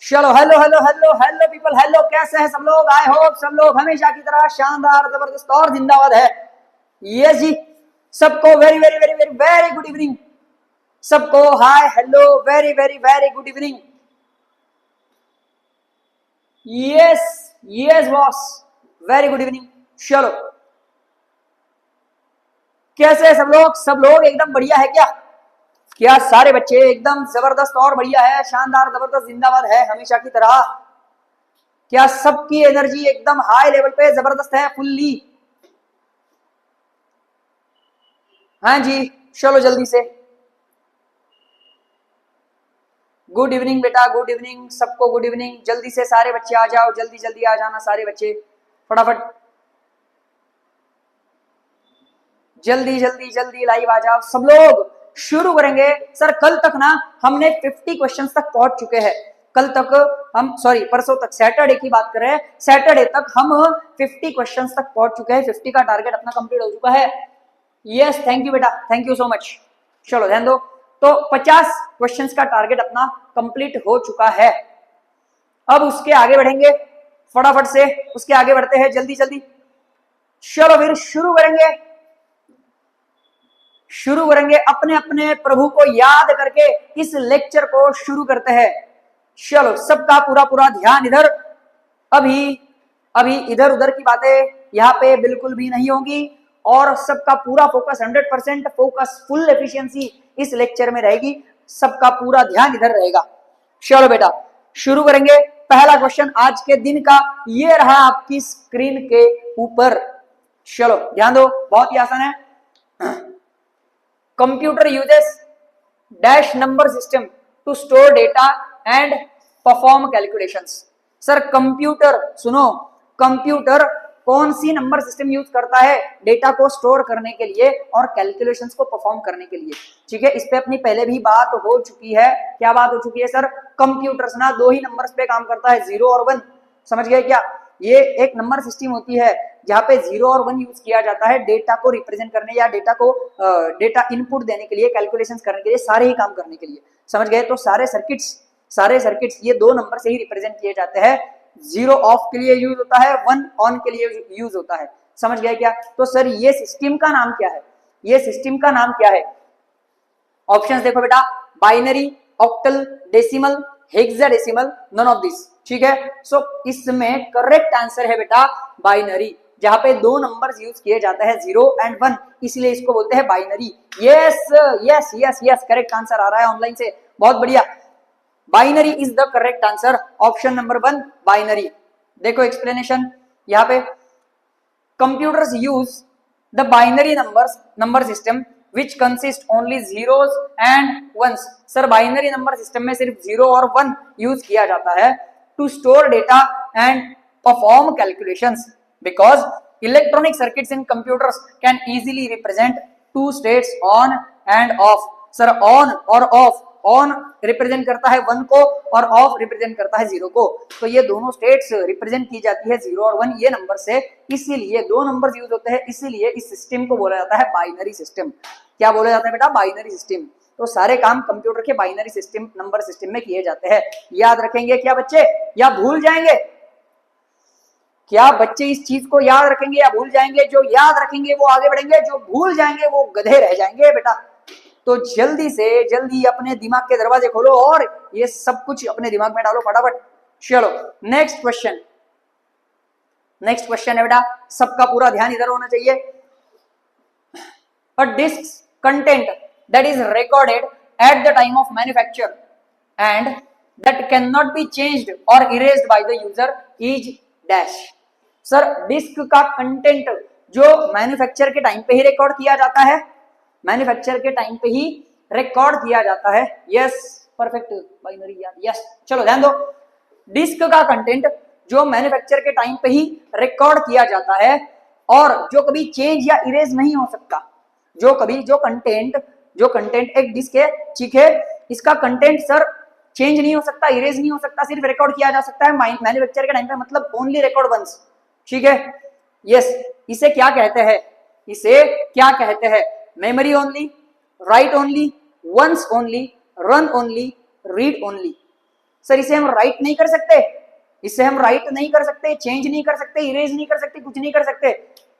चलो hello hello hello hello people, hello, कैसे हैं सब लोग? आई होप सब लोग हमेशा की तरह शानदार, जबरदस्त और जिंदाबाद है। यस जी, सबको very very very very very good evening. सबको hi hello very very very good evening. Yes yes boss, very good evening. चलो, कैसे है सब लोग? सब लोग एकदम बढ़िया है क्या? क्या सारे बच्चे एकदम जबरदस्त और बढ़िया है, शानदार जबरदस्त जिंदाबाद है हमेशा की तरह? क्या सबकी एनर्जी एकदम हाई लेवल पे जबरदस्त है, फुल्ली? हाँ जी, चलो जल्दी से। गुड इवनिंग बेटा, गुड इवनिंग सबको, गुड इवनिंग। जल्दी से सारे बच्चे आ जाओ, जल्दी जल्दी आ जाना सारे बच्चे, फटाफट जल्दी जल्दी जल्दी लाइव आ जाओ सब लोग। शुरू करेंगे सर। कल तक ना हमने 50 क्वेश्चंस तक पहुंच चुके हैं। कल तक हम, सॉरी परसों तक, सैटरडे की बात कर रहे हैं, सैटरडे तक हम 50 क्वेश्चंस तक पहुंच चुके हैं। 50 का टारगेट अपना कंप्लीट हो चुका है। यस, थैंक यू बेटा, थैंक यू सो मच। चलो ध्यान दो, तो 50 क्वेश्चंस का टारगेट अपना कंप्लीट हो चुका है। अब उसके आगे बढ़ेंगे फटाफट से, उसके आगे बढ़ते हैं जल्दी जल्दी। चलो फिर शुरू करेंगे, शुरू करेंगे अपने अपने प्रभु को याद करके इस लेक्चर को शुरू करते हैं। चलो, सबका पूरा पूरा ध्यान इधर। अभी अभी इधर उधर की बातें यहाँ पे बिल्कुल भी नहीं होंगी और सबका पूरा फोकस 100% फोकस, फुल एफिशिएंसी इस लेक्चर में रहेगी। सबका पूरा ध्यान इधर रहेगा। चलो बेटा, शुरू करेंगे। पहला क्वेश्चन आज के दिन का ये रहा आपकी स्क्रीन के ऊपर। चलो ध्यान दो, बहुत ही आसान है। Computer uses dash number system to store data and perform calculations. Sir computer, सुनो, कंप्यूटर कौन सी नंबर सिस्टम यूज करता है डेटा को स्टोर करने के लिए और कैलकुलेशंस को परफॉर्म करने के लिए? ठीक है, इस पे अपनी पहले भी बात हो चुकी है। क्या बात हो चुकी है सर? कंप्यूटर्स ना दो ही नंबर्स पे काम करता है, 0 और 1। समझ गए क्या? ये एक नंबर सिस्टम होती है जहां पे 0 और 1 यूज किया जाता है डेटा को रिप्रेजेंट करने या डेटा को डेटा इनपुट देने के लिए, कैलकुलेशंस करने के लिए, सारे ही काम करने के लिए। समझ गए? तो सारे सर्किट्स ये दो नंबर से ही रिप्रेजेंट किए जाते हैं। 0 ऑफ के लिए यूज होता है, 1 ऑन के लिए यूज होता है। समझ गए क्या? तो सर ये सिस्टम का नाम क्या है? ये सिस्टम का नाम क्या है? ऑप्शंस देखो बेटा, binary, octal, decimal, hexadecimal, none of this. ठीक है, सो इसमें करेक्ट आंसर है बेटा बाइनरी, जहां पे दो नंबर्स यूज किए जाते हैं 0 एंड 1, इसलिए इसको बोलते हैं binary. Yes yes yes yes, correct answer आ रहा है ऑनलाइन से, बहुत बढ़िया। Binary is the correct answer, option number 1 binary. देखो एक्सप्लेनेशन यहाँ पे, computers use the binary number system which consist only zeros and ones। Sir binary number system में सिर्फ 0 और 1 यूज किया जाता है to store data and perform calculations because electronic circuits in computers can easily represent two states on and off। Sir on और of, on represent करता है 1 को और ऑफ रिप्रेजेंट करता है 0 को, तो ये दोनों स्टेट्स रिप्रेजेंट की जाती है 0 और 1 ये नंबर से, इसीलिए दो नंबर यूज होते हैं, इसीलिए इस सिस्टम को बोला जाता है बाइनरी सिस्टम। क्या बोला जाता है बेटा? Binary system. तो सारे काम कंप्यूटर के बाइनरी सिस्टम, नंबर सिस्टम में किए जाते हैं। याद रखेंगे क्या बच्चे, या भूल जाएंगे? क्या बच्चे इस चीज को याद रखेंगे या भूल जाएंगे? जो याद रखेंगे वो आगे बढ़ेंगे, जो भूल जाएंगे वो गधे रह जाएंगे बेटा। तो जल्दी से जल्दी अपने दिमाग के दरवाजे खोलो और ये सब कुछ अपने दिमाग में डालो फटाफट। चलो नेक्स्ट क्वेश्चन, नेक्स्ट क्वेश्चन है बेटा, सबका पूरा ध्यान इधर होना चाहिए। A disk's content that is recorded at the time of manufacture and that cannot be changed or erased by the user is dash। Sir disk का कंटेंट जो मैन्युफैक्चर के टाइम पे ही रिकॉर्ड किया जाता है, मैन्युफैक्चर के टाइम पे ही रिकॉर्ड किया जाता है। यस, परफेक्ट बाइनरी याद। यस, चलो ध्यान दो, डिस्क का कंटेंट जो मैन्युफैक्चर के टाइम पे ही रिकॉर्ड किया जाता है और जो कभी चेंज या इरेज नहीं हो सकता, जो कंटेंट एक डिस्क है, ठीक है, इसका कंटेंट सर चेंज नहीं हो सकता, इरेज नहीं हो सकता, सिर्फ रिकॉर्ड किया जा सकता है मैन्युफैक्चर के टाइम पे, मतलब ओनली रिकॉर्ड वंस। ठीक है, यस, इसे क्या कहते हैं? इसे क्या कहते हैं? Memory only, write only, once only, run only, read only. Sir इसे हम राइट नहीं कर सकते, इसे हम राइट नहीं कर सकते, चेंज नहीं कर सकते, इरेज नहीं कर सकते, कुछ नहीं कर सकते,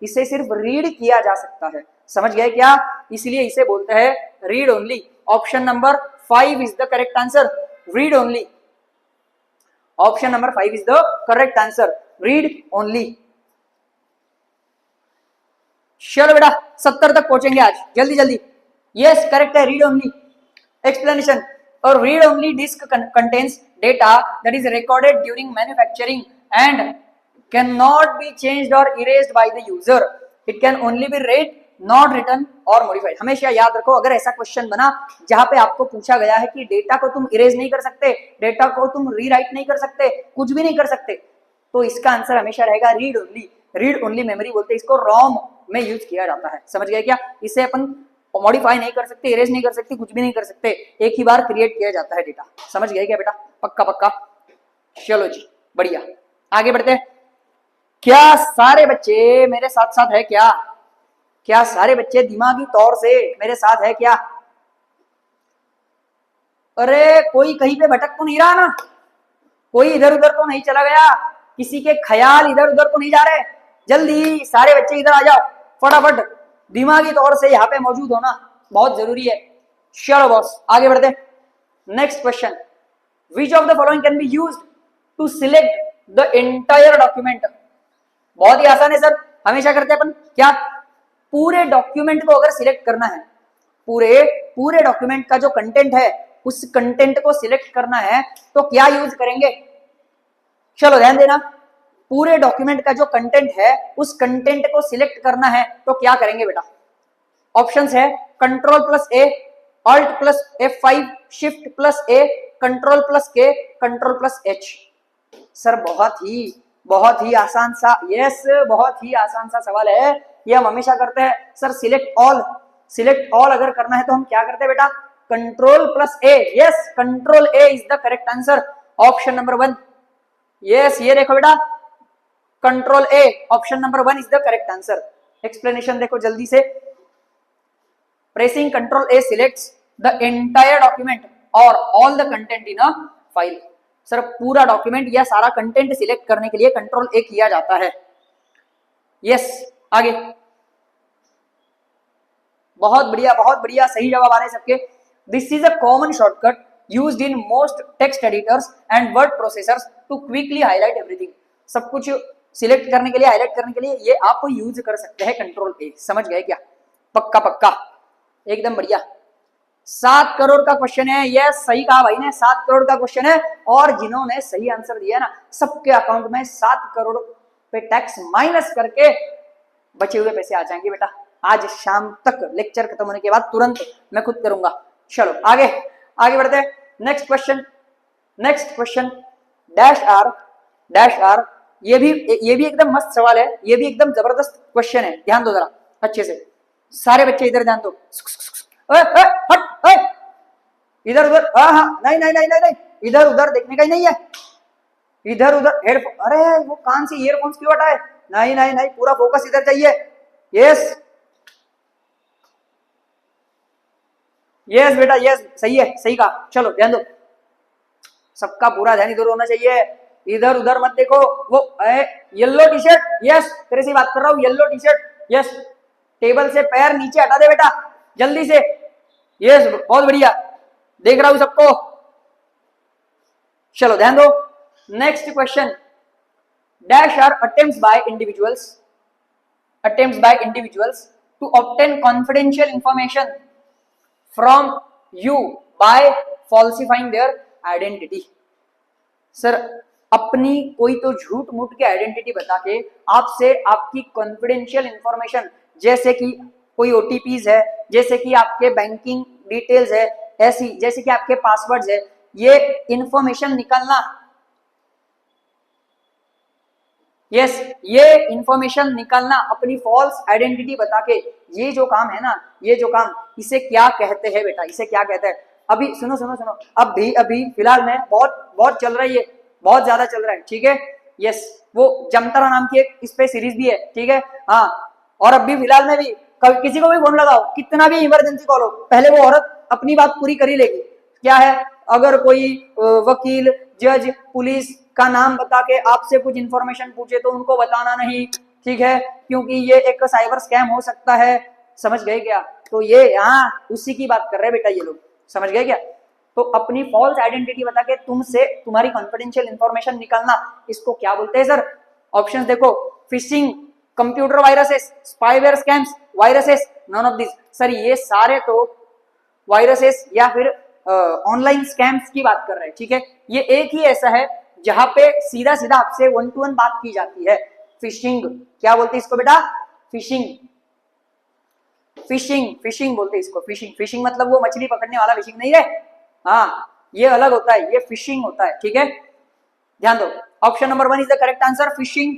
इसे सिर्फ रीड किया जा सकता है। समझ गए क्या? इसलिए इसे बोलते हैं read only. Option number 5 is the correct answer, read only. Option number 5 is the correct answer, read only. चलो बेटा 70 तक पहुंचेंगे आज, जल्दी जल्दी। यस करेक्ट है, रीड ओनली। एक्सप्लेनेशन, और read only disk contains data that is recorded during manufacturing and can not be changed or erased by the user. It can only be read, not written or modified. हमेशा याद रखो, अगर ऐसा question बना जहां पे आपको पूछा गया है कि डेटा को तुम इरेज नहीं कर सकते, डेटा को तुम रीराइट नहीं कर सकते, कुछ भी नहीं कर सकते, तो इसका आंसर हमेशा रहेगा read only. Read only memory बोलते हैं इसको, रोम में यूज किया जाता है। समझ गए क्या? इसे अपन मॉडिफाई नहीं कर सकते, इरेज नहीं कर सकते, कुछ भी नहीं कर सकते, एक ही बार क्रिएट किया जाता है डेटा। समझ गए क्या बेटा? पक्का पक्का। चलो जी बढ़िया, आगे बढ़ते हैं। क्या सारे बच्चे मेरे साथ साथ है क्या? क्या सारे बच्चे दिमागी तौर से मेरे साथ है क्या? अरे कोई कहीं पे भटक तो नहीं रहा ना? कोई इधर उधर तो नहीं चला गया? किसी के ख्याल इधर उधर तो नहीं जा रहे? जल्दी सारे बच्चे इधर आ जाओ फटाफट, दिमागी तौर से यहाँ पे मौजूद होना बहुत जरूरी है। चलो बॉस आगे बढ़ते हैं। Next question, which of the following can be used to select the entire document? बहुत ही आसान है सर, हमेशा करते हैं अपन क्या, पूरे डॉक्यूमेंट को अगर सिलेक्ट करना है, पूरे डॉक्यूमेंट का जो कंटेंट है उस कंटेंट को सिलेक्ट करना है तो क्या यूज करेंगे? चलो ध्यान देना, पूरे डॉक्यूमेंट का जो कंटेंट है उस कंटेंट को सिलेक्ट करना है तो क्या करेंगे बेटा? ऑप्शंस है control plus A, alt plus F5, shift plus A, control plus K, control plus H. Sir बहुत ही आसान सा, यस बहुत ही आसान सा सवाल है, ये हम हमेशा करते हैं। सर सिलेक्ट ऑल अगर करना है तो हम क्या करते हैं बेटा? Control plus A. Yes control A is the correct answer, option number 1। Yes ये देखो बेटा, control A option number 1 is the correct answer. Explanation देखो जल्दी से, pressing control A selects the entire document or all the content in a file. Sir पूरा document या सारा content select करने के लिए कंट्रोल ए किया जाता है। यस आगे, बहुत बढ़िया सही जवाब आ रहे हैं सबके। This is a common shortcut used in most text editors and word processors to quickly highlight everything. सब कुछ सिलेक्ट करने के लिए, हाईलाइट करने के लिए ये आप यूज कर सकते हैं कंट्रोल ए। समझ गए क्या? पक्का पक्का एकदम बढ़िया। 7 करोड़ का क्वेश्चन है, ये सही कहा भाई ने, 7 करोड़ का क्वेश्चन है और जिन्होंने सही आंसर दिया ना सबके अकाउंट में 7 करोड़ पे टैक्स माइनस करके बचे हुए पैसे आ जाएंगे बेटा। आज शाम तक लेक्चर खत्म होने के बाद तुरंत मैं खुद करूंगा। चलो आगे बढ़ते हैं। नेक्स्ट क्वेश्चन डैश आर, ये भी एकदम मस्त सवाल है, ये भी एकदम जबरदस्त क्वेश्चन है, ध्यान दो जरा अच्छे से। सारे बच्चे इधर ध्यान दो, हट इधर उधर, हाँ नहीं, इधर उधर देखने का ही नहीं है, इधर उधर हेडफोन, अरे वो कान से ईयरफोन्स क्यों हटाए? नहीं, पूरा फोकस इधर चाहिए। यस बेटा यस, सही है, सही कहा। चलो ध्यान दो, सबका पूरा ध्यान इधर होना चाहिए, इधर उधर मत देखो। वो येलो टी शर्ट, यस तेरे से बात कर रहा हूँ, yellow T shirt, yes table से पैर नीचे हटा दे बेटा जल्दी से। यस बहुत बढ़िया, देख रहा हूं सबको। चलो ध्यान दो। Next question, dash are attempts by individuals to obtain confidential information from you by falsifying their identity. Sir अपनी कोई तो झूठ मूठ की आइडेंटिटी बता के आपसे आपकी कॉन्फिडेंशियल इंफॉर्मेशन, जैसे कि कोई ओटीपीज है, जैसे कि आपके बैंकिंग डिटेल्स है, ऐसी जैसे कि आपके पासवर्ड्स है, ये इंफॉर्मेशन निकालना, यस ये इंफॉर्मेशन निकालना अपनी फॉल्स आइडेंटिटी बता के, ये जो काम है ना, ये जो काम, इसे क्या कहते हैं बेटा? इसे क्या कहते हैं? अभी सुनो, अभी फिलहाल में बहुत चल रही है, बहुत ज्यादा चल रहा है, ठीक है। यस वो जमतारा नाम की एक इस पे सीरीज भी है, ठीक है। हाँ और अभी फिलहाल में भी किसी को भी फोन लगाओ, कितना भी इमरजेंसी कॉल हो, पहले वो औरत अपनी बात पूरी कर ही लेगी। क्या है? अगर कोई वकील, जज, पुलिस का नाम बता के आपसे कुछ इंफॉर्मेशन पूछे तो उनको बताना नहीं, ठीक है, क्योंकि ये एक साइबर स्कैम हो सकता है। समझ गए क्या? तो ये यहाँ उसी की बात कर रहे हैं बेटा ये लोग, समझ गए क्या? तो अपनी फॉल्स आइडेंटिटी बता के तुमसे तुम्हारी कॉन्फिडेंशियल इंफॉर्मेशन निकालना, इसको क्या बोलते हैं सर? ऑप्शंस देखो, fishing, computer viruses, spyware scams, viruses, non of this. Sir ये सारे तो वायरसेस या फिर ऑनलाइन स्कैम्स की बात कर रहे हैं, ठीक है। ये एक ही ऐसा है जहां पे सीधा सीधा आपसे 1 to 1 बात की जाती है। फिशिंग क्या बोलते हैं इसको बेटा? फिशिंग, फिशिंग, फिशिंग बोलते हैं इसको। फिशिंग, फिशिंग मतलब वो मछली पकड़ने वाला फिशिंग नहीं है, हाँ ये अलग होता है, ये फिशिंग होता है, ठीक है, ध्यान दो। Option number 1 is the correct answer, fishing.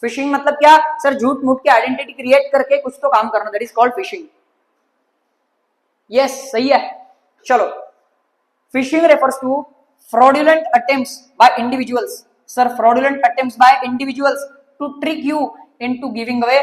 Fishing मतलब क्या सर? झूठ मूठ के आइडेंटिटी क्रिएट करके कुछ तो काम करना, that is called phishing. Yes सही है। चलो, phishing refers to fraudulent attempts by individuals. Sir fraudulent attempts by individuals to trick you into giving away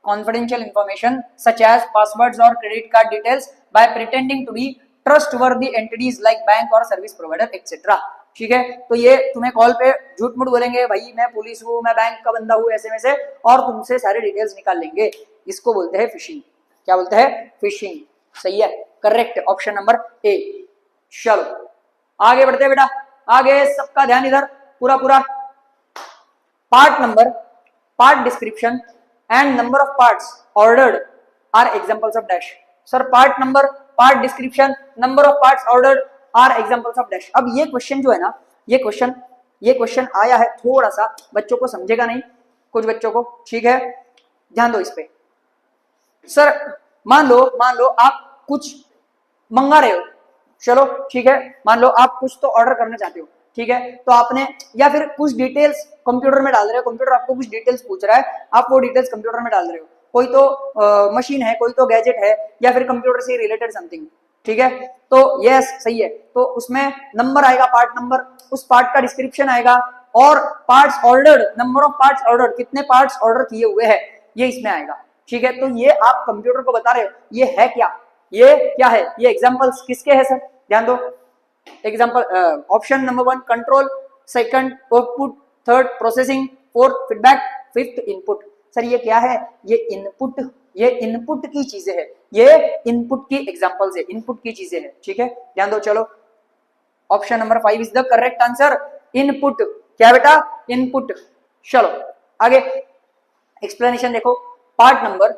confidential information such as passwords or credit card details by pretending to be trustworthy entities like bank or service provider etc. ठीक है, तो ये तुम्हें call पे झूठ मूठ बोलेंगे, भाई मैं पुलिस हूँ, मैं बैंक का बंदा हूँ, ऐसे में से, और तुमसे सारे डिटेल्स निकाल लेंगे। इसको बोलते हैं फिशिंग। क्या बोलते हैं? फिशिंग। सही है, करेक्ट, ऑप्शन नंबर ए। चलो आगे बढ़ते हैं बेटा, आगे सबका ध्यान इधर, पूरा पूरा। Part number, part description and number of parts ordered are examples of dash. Sir part number, part description, number of parts ordered are examples of dash. अब ये क्वेश्चन जो है ना, ये क्वेश्चन आया है, थोड़ा सा बच्चों को समझेगा नहीं, कुछ बच्चों को, ठीक है, ध्यान दो इस पे। सर मान लो आप कुछ मंगा रहे हो, चलो ठीक है, मान लो आप कुछ तो ऑर्डर करना चाहते हो, ठीक है, तो आपने या फिर कुछ डिटेल्स कंप्यूटर में डाल रहे हो, कंप्यूटर आपको कुछ डिटेल्स पूछ रहा है, आप वो डिटेल्स कंप्यूटर में डाल रहे हो, कोई तो मशीन है, कोई तो गैजेट है, या फिर कंप्यूटर से रिलेटेड समथिंग, ठीक है, तो यस सही है, तो उसमें नंबर आएगा, पार्ट नंबर, उस पार्ट का डिस्क्रिप्शन आएगा, और parts ordered, number of parts ordered, कितने पार्ट्स ऑर्डर किए हुए हैं, ये इसमें आएगा, ठीक है। तो ये आप कंप्यूटर को बता रहे हो, ये है क्या, ये क्या है, ये एग्जांपल्स किसके हैं सर? ध्यान दो, example option number 1 control, second output, third processing, fourth feedback, fifth input. Sir ये क्या है? ये इनपुट की चीजें हैं, ये इनपुट की एग्जांपल्स है, इनपुट की चीजें हैं, ठीक है, ध्यान दो। चलो option number 5 is the correct answer, input. क्या बेटा? इनपुट। चलो आगे एक्सप्लेनेशन देखो, part number,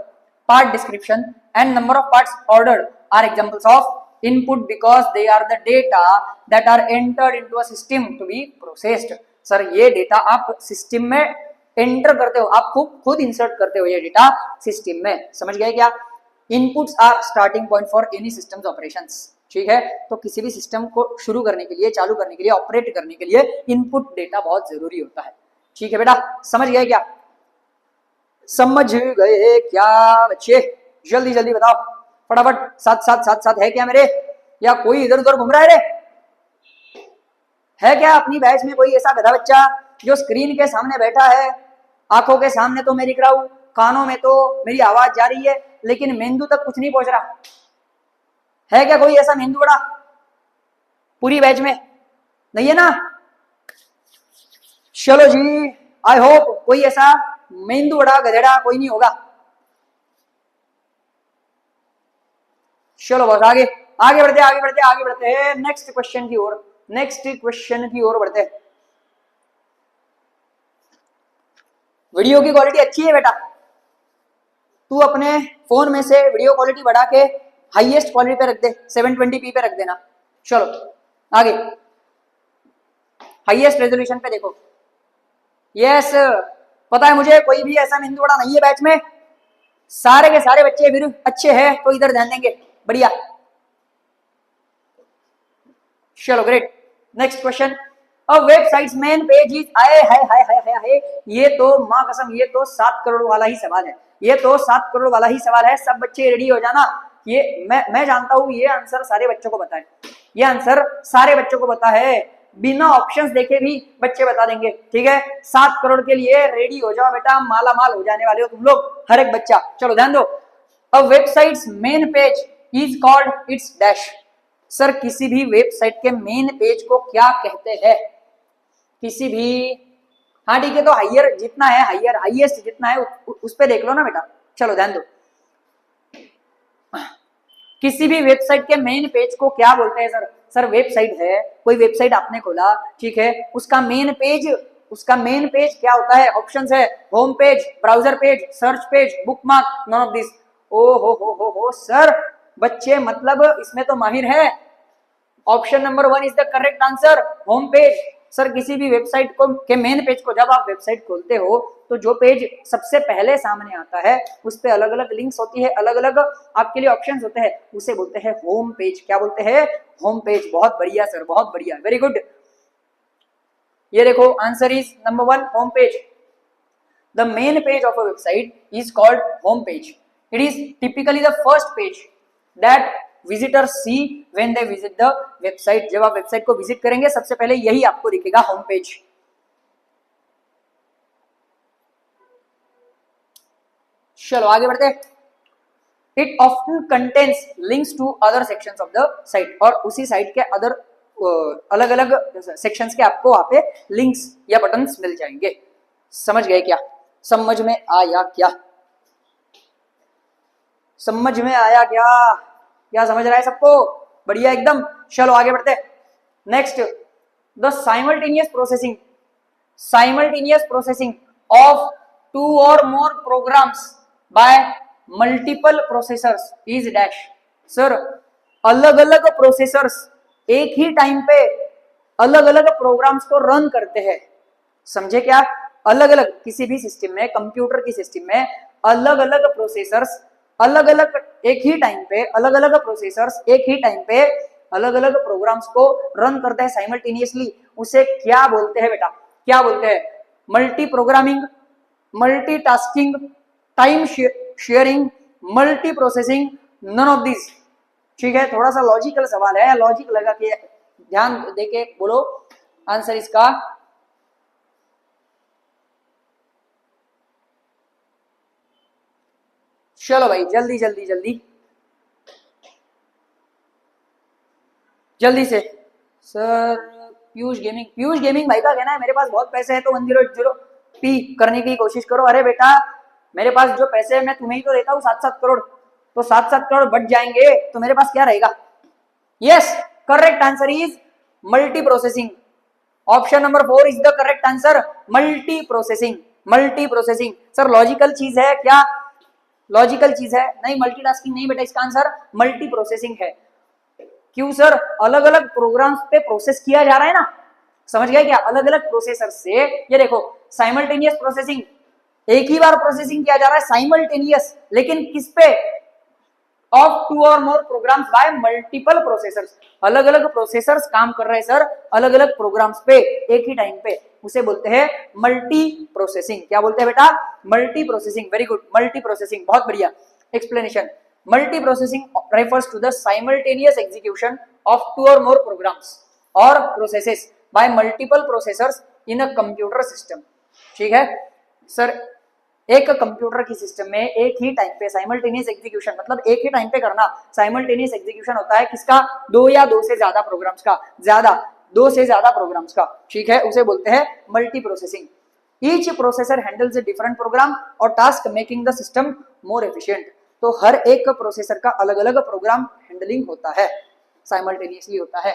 part description and number of parts ordered are examples of input because they are the data that are entered into a system to be processed. Sir ये data आप system में enter करते हो, आप खुद insert करते हो ये डेटा सिस्टम में, समझ गए क्या? Inputs are starting point for any systems operations, ठीक है, तो किसी भी सिस्टम को शुरू करने के लिए, चालू करने के लिए, ऑपरेट करने के लिए इनपुट डेटा बहुत जरूरी होता है, ठीक है बेटा, समझ गए क्या? समझ गए क्या बच्चे? जल्दी जल्दी बताओ फटाफट, साथ है क्या मेरे, या कोई इधर उधर घूम रहा है रे? है क्या अपनी बैच में कोई ऐसा गधा बच्चा जो स्क्रीन के सामने बैठा है, आंखों के सामने तो मेरी क्राउड, कानों में तो मेरी आवाज जा रही है, लेकिन मेंदू तक कुछ नहीं पहुंच रहा? है क्या कोई ऐसा मेंदू बड़ा पूरी बैच में? नहीं है ना? चलो जी, आई होप कोई ऐसा मेंदू बड़ा गधेड़ा कोई नहीं होगा। चलो बस आगे बढ़ते हैं नेक्स्ट क्वेश्चन की ओर, बढ़ते हैं। वीडियो की क्वालिटी अच्छी है बेटा, तू अपने फोन में से वीडियो क्वालिटी बढ़ा के हाईएस्ट क्वालिटी पे रख दे, 720p पे रख देना। चलो आगे, हाईएस्ट रेजोल्यूशन पे देखो। यस पता है मुझे, कोई भी ऐसा मेंदू बड़ा नहीं है बैच में, सारे के सारे बच्चे फिर अच्छे हैं तो इधर ध्यान देंगे, बढ़िया। चलो ग्रेट, नेक्स्ट क्वेश्चन। अब वेबसाइट्स मेन पेज इज आए है, ये तो मां कसम, ये तो 7 करोड़ वाला ही सवाल है, ये तो 7 करोड़ वाला ही सवाल है। सब बच्चे रेडी हो जाना, ये मैं जानता हूं ये आंसर सारे बच्चों को पता है, ये आंसर सारे बच्चों को पता है, बिना ऑप्शंस देखे भी बच्चे बता देंगे, ठीक है। 7 करोड़ के लिए रेडी हो जाओ बेटा, माला माल हो जाने वाले हो तुम लोग, हर एक बच्चा। चलो ध्यान दो, अब websites main page is called its dash. Sir किसी भी वेबसाइट के मेन पेज को क्या कहते हैं? किसी भी, हाँ ठीक है, तो हाइयर जितना है, हाईएस्ट जितना है उस पे देख लो ना बेटा। चलो ध्यान दो, किसी भी वेबसाइट के मेन पेज को क्या बोलते हैं सर? सर वेबसाइट है, कोई वेबसाइट आपने खोला, ठीक है, उसका मेन पेज क्या होता है? ऑप्शंस है, home page, browser page, search page, bookmark, none of this. ओ हो सर, बच्चे मतलब इसमें तो माहिर है। Option number 1 is the correct answer, home page. Sir किसी भी वेबसाइट को के मेन पेज को जब आप वेबसाइट खोलते हो तो जो पेज सबसे पहले सामने आता है उस पे अलग अलग लिंक्स होती है, अलग अलग आपके लिए ऑप्शंस होते हैं, उसे बोलते हैं होम पेज। क्या बोलते हैं? Home page. बहुत बढ़िया सर, बहुत बढ़िया, वेरी गुड। ये देखो answer is number 1, home page. The main page of a website is called home page. It is typically the first page that visitor see when they visit the website. जब आप website को visit करेंगे सबसे पहले यही आपको दिखेगा, home page. चलो आगे बढ़ते हैं। It often contains links to other sections of the site, और उसी साइट के अदर अलग अलग सेक्शंस के आपको वहां पे लिंक्स या बटन्स मिल जाएंगे। समझ गए क्या? समझ में आया क्या? समझ में आया क्या? क्या समझ रहा है सबको? बढ़िया एकदम। चलो आगे बढ़ते हैं। Next, the simultaneous processing of 2 or more programs by multiple processors is dash. Sir अलग अलग प्रोसेसर्स एक ही टाइम पे अलग अलग प्रोग्राम्स को रन करते हैं। समझे क्या? अलग अलग किसी भी सिस्टम में, कंप्यूटर की सिस्टम में अलग अलग प्रोसेसर्स अलग अलग एक ही टाइम पे, अलग अलग प्रोसेसर्स एक ही टाइम पे अलग अलग प्रोग्राम्स को रन करते हैं साइमल्टेनियसली। उसे क्या बोलते हैं बेटा? क्या बोलते हैं? Multiprogramming, multitasking, time sharing, multiprocessing, none of this. ठीक है, थोड़ा सा लॉजिकल सवाल है, लॉजिक लगा के ध्यान देके बोलो आंसर इसका। चलो भाई जल्दी जल्दी जल्दी जल्दी से। सर पीयूष गेमिंग भाई का कहना है मेरे पास बहुत पैसे है तो 1080 पी करने की कोशिश करो। अरे बेटा मेरे पास जो पैसे है मैं तुम्हें ही तो देता हूँ 7-7 करोड़, तो 7-7 करोड़ बढ़ जाएंगे तो मेरे पास क्या रहेगा? Yes, correct answer is multi processing. Option number 4 is the correct answer, multi processing. Sir logical चीज है क्या? लॉजिकल चीज है नहीं, मल्टीटास्किंग नहीं बेटा, इसका आंसर मल्टी प्रोसेसिंग है। क्यों सर? अलग अलग प्रोग्राम्स पे प्रोसेस किया जा रहा है ना। समझ गए क्या? अलग अलग प्रोसेसर से, ये देखो साइमल्टेनियस प्रोसेसिंग, एक ही बार प्रोसेसिंग किया जा रहा है साइमल्टेनियस, लेकिन किस पे? Of 2 or more programs by multiple processors. अलग अलग प्रोसेसर्स काम कर रहे हैं सर अलग अलग प्रोग्राम्स पे एक ही टाइम पे, उसे बोलते हैं मल्टी प्रोसेसिंग। क्या बोलते हैं बेटा? Multi processing. Very good, multi processing, बहुत बढ़िया explanation. Multi processing refers to the simultaneous execution of 2 or more programs or processes by multiple processors in a computer system। ठीक है सर, एक कंप्यूटर की सिस्टम में एक ही टाइम पे simultaneous execution, मतलब एक ही टाइम पे करना। साइमल्टेनियस एग्जीक्यूशन होता है किसका? 2 या 2 से ज्यादा प्रोग्राम्स का, ज्यादा 2 से ज्यादा प्रोग्राम्स का। ठीक है, उसे बोलते हैं multi processing. Each processor handles a different program or task making the system more efficient. तो हर एक प्रोसेसर का अलग अलग प्रोग्राम हैंडलिंग होता है, साइमल्टेनियसली होता है।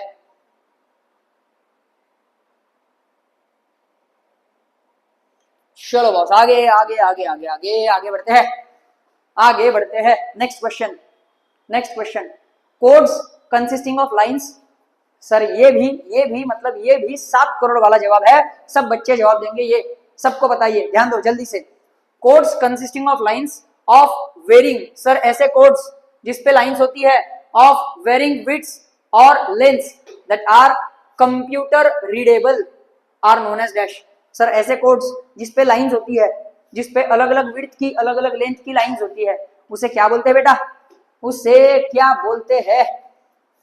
चलो बॉस आगे आगे आगे आगे आगे आगे बढ़ते हैं, आगे बढ़ते हैं। Next question, codes consisting of lines. Sir ये भी मतलब ये भी 7 करोड़ वाला जवाब है, सब बच्चे जवाब देंगे, ये सबको बताइए, ध्यान दो जल्दी से। Codes consisting of lines of varying. Sir ऐसे कोड्स जिसपे लाइंस होती है ऑफ वेरिंग विड्थ्स और lengths that are computer readable are known as dash. Sir ऐसे कोड्स जिसपे लाइंस होती है, जिसपे अलग अलग विड्थ की अलग अलग लेंथ की लाइंस होती है, उसे क्या बोलते हैं बेटा? उसे क्या बोलते हैं?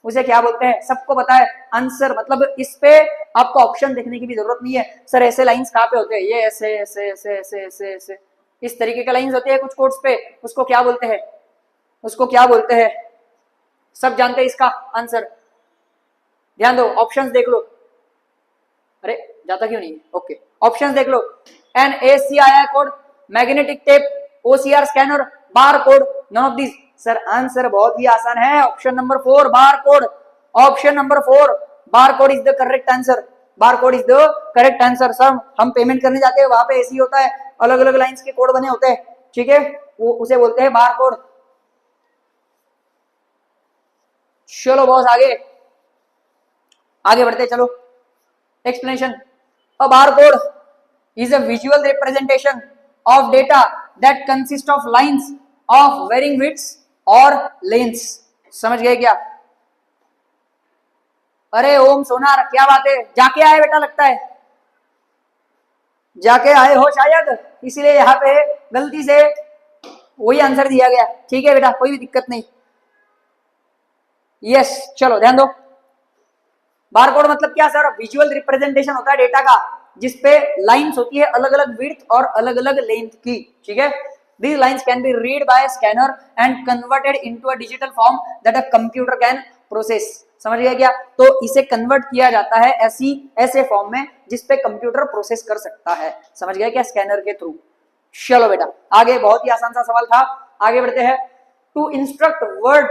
उसे क्या बोलते हैं? सबको पता है आंसर, मतलब इस पे आपको ऑप्शन देखने की भी जरूरत नहीं है। सर ऐसे लाइंस कहाँ पे होते हैं? ये ऐसे ऐसे ऐसे ऐसे ऐसे ऐसे इस तरीके का लाइंस होती है कुछ कोड्स पे, उसको क्या बोलते हैं? उसको क्या बोलते हैं? सब जानते हैं इसका आंसर। ध्यान दो, ऑप्शंस देख लो। अरे जाता क्यों नहीं? ओके, ऑप्शंस देख लो। NACII code, magnetic tape, OCR scanner, bar code, none of this. Sir answer बहुत ही आसान है, option number 4 bar code. Option number 4 bar code is the correct answer. Bar code is the correct answer. Sir हम payment करने जाते हैं, वहां पे ऐसी होता है, अलग अलग लाइंस के कोड बने होते हैं, ठीक है, वो उसे बोलते हैं बार कोड। चलो बॉस आगे आगे बढ़ते चलो। Explanation. A barcode is a visual representation of data that consists of lines of varying widths or lengths। समझ गए क्या? अरे ओम सोनार क्या बात है, जाके आए बेटा, लगता है जाके आए हो शायद, इसीलिए यहाँ पे गलती से वही आंसर दिया गया। ठीक है बेटा, कोई भी दिक्कत नहीं। यस चलो ध्यान दो। बारकोड मतलब क्या सर? विजुअल रिप्रेजेंटेशन होता है डेटा का, जिसपे लाइंस होती है अलग अलग विड्थ और अलग अलग लेंथ की, ठीक है। These lines can be read by a scanner and converted into a digital form that a computer can process। समझ गया क्या? तो इसे कन्वर्ट किया जाता है ऐसे फॉर्म में जिसपे कंप्यूटर प्रोसेस कर सकता है। समझ गया क्या? स्कैनर के थ्रू। चलो बेटा आगे, बहुत ही आसान सा सवाल था, आगे बढ़ते हैं। To instruct Word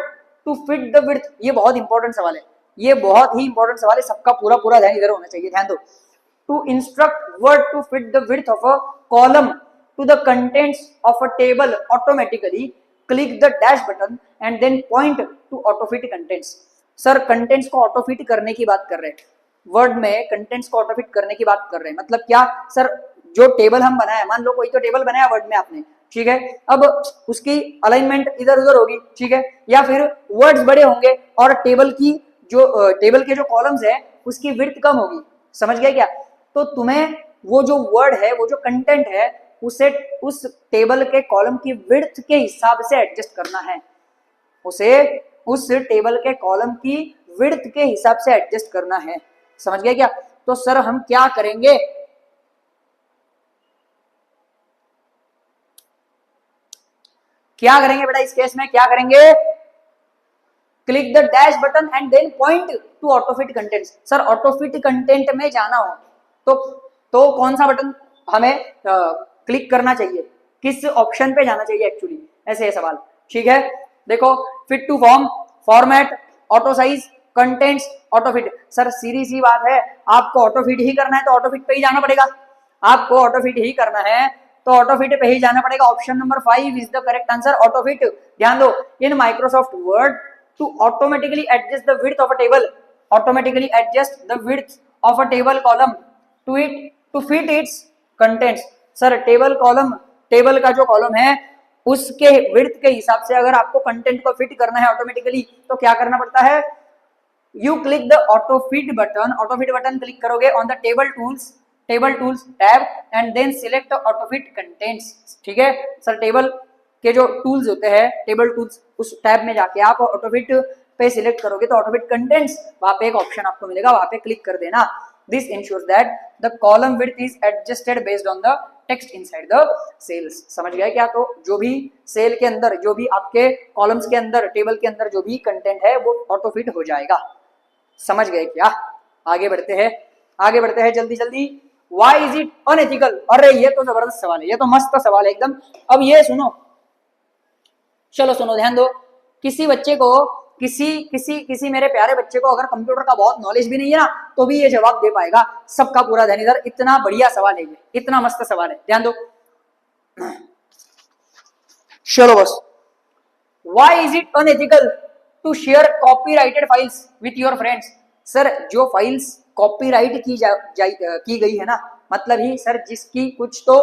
to fit the width, ये बहुत इंपॉर्टेंट सवाल है, ये बहुत ही इंपॉर्टेंट सवाल है, सबका पूरा पूरा ध्यान इधर होना चाहिए, ध्यान दो। To instruct Word to fit the width of a column to the contents of a table automatically click the dash button and then point to autofit contents. Sir contents को ऑटोफिट करने की बात कर रहे हैं, वर्ड में contents को autofit करने की बात कर रहे हैं। मतलब क्या सर? जो टेबल हम बनाए, मान लो कोई तो टेबल बनाया वर्ड में आपने, ठीक है, अब उसकी अलाइनमेंट इधर उधर होगी, ठीक है, या फिर वर्ड्स बड़े होंगे और टेबल के जो कॉलम्स है उसकी विड्थ कम होगी। समझ गए क्या? तो तुम्हें वो जो वर्ड है, वो जो कंटेंट है, उसे उस टेबल के कॉलम की विड्थ के हिसाब से एडजस्ट करना है, उसे उस टेबल के कॉलम की विड्थ के हिसाब से एडजस्ट करना है। समझ गए क्या? तो सर हम क्या करेंगे? क्या करेंगे बेटा इस केस में? क्या करेंगे? Click the dash button and then point to autofit contents. Sir autofit content में जाना हो तो कौन सा बटन हमें क्लिक करना चाहिए, किस ऑप्शन पे जाना चाहिए एक्चुअली, ऐसे है सवाल, ठीक है। देखो, fit to form, format, auto size, contents, autofit. Sir सीधी सी बात है, आपको ऑटोफिट ही करना है तो ऑटोफिट पे ही जाना पड़ेगा, आपको ऑटोफिट ही करना है तो ऑटोफिट पे ही जाना पड़ेगा। Option number 5 is the correct answer, Autofit. ध्यान दो, in Microsoft word to automatically adjust the width of a table, automatically adjust the width of a table column to fit its contents। Sir table का जो column है उसके width के हिसाब से अगर आपको कंटेंट को फिट करना है ऑटोमेटिकली तो क्या करना पड़ता है? You click the autofit button click करोगे on the table tools tab and then select autofit contents. ठीक है सर, टेबल के जो टूल्स होते हैं, टेबल टूल्स, उस टैब में जाके आप ऑटोफिट पे सिलेक्ट करोगे तो ऑटोफिट कंटेंट्स, वहां पे एक ऑप्शन आपको मिलेगा, वहां पे क्लिक कर देना। This ensures that the column width is adjusted based on the text inside the cells. समझ गए क्या? तो जो भी सेल के अंदर, जो भी आपके कॉलम्स के अंदर, टेबल के अंदर जो भी कंटेंट है वो ऑटोफिट हो जाएगा। समझ गए क्या? आगे बढ़ते हैं जल्दी जल्दी। Why is it unethical? अरे ये तो जबरदस्त सवाल है, ये तो मस्त सवाल है एकदम। अब ये सुनो, चलो सुनो, ध्यान दो। किसी बच्चे को, किसी मेरे प्यारे बच्चे को अगर कंप्यूटर का बहुत नॉलेज भी नहीं है ना, तो भी ये जवाब दे पाएगा। सबका पूरा ध्यान इधर, इतना बढ़िया सवाल है ये, इतना मस्त सवाल है, ध्यान दो। चलो बस, why is it unethical to share copyrighted files with your friends? Sir जो फाइल्स कॉपीराइट की गई है ना, मतलब ही सर जिसकी कुछ तो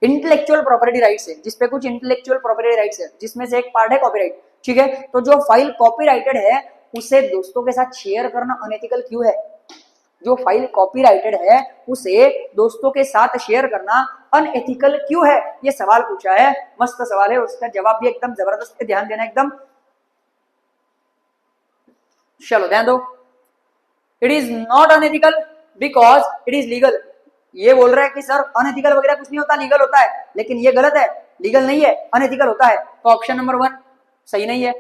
इंटेलेक्चुअल प्रॉपर्टी राइट्स है, जिसपे कुछ इंटेलेक्चुअल प्रॉपर्टी राइट्स है, जिसमें से एक पार्ट है कॉपीराइट। ठीक है, तो जो फाइल कॉपीराइटेड है उसे दोस्तों के साथ शेयर करना अनएथिकल क्यों है? जो फाइल कॉपीराइटेड है उसे दोस्तों के साथ शेयर करना अनएथिकल क्यों है? ये सवाल पूछा है, मस्त सवाल है, उसका जवाब भी एकदम जबरदस्त है, ध्यान देना एकदम। चलो ध्यान दो। It is not unethical because it is legal. ये बोल रहा है कि सर अनएथिकल वगैरह कुछ नहीं होता, लीगल होता है, लेकिन ये गलत है, लीगल नहीं है, अनएथिकल होता है। तो ऑप्शन नंबर 1 सही नहीं है।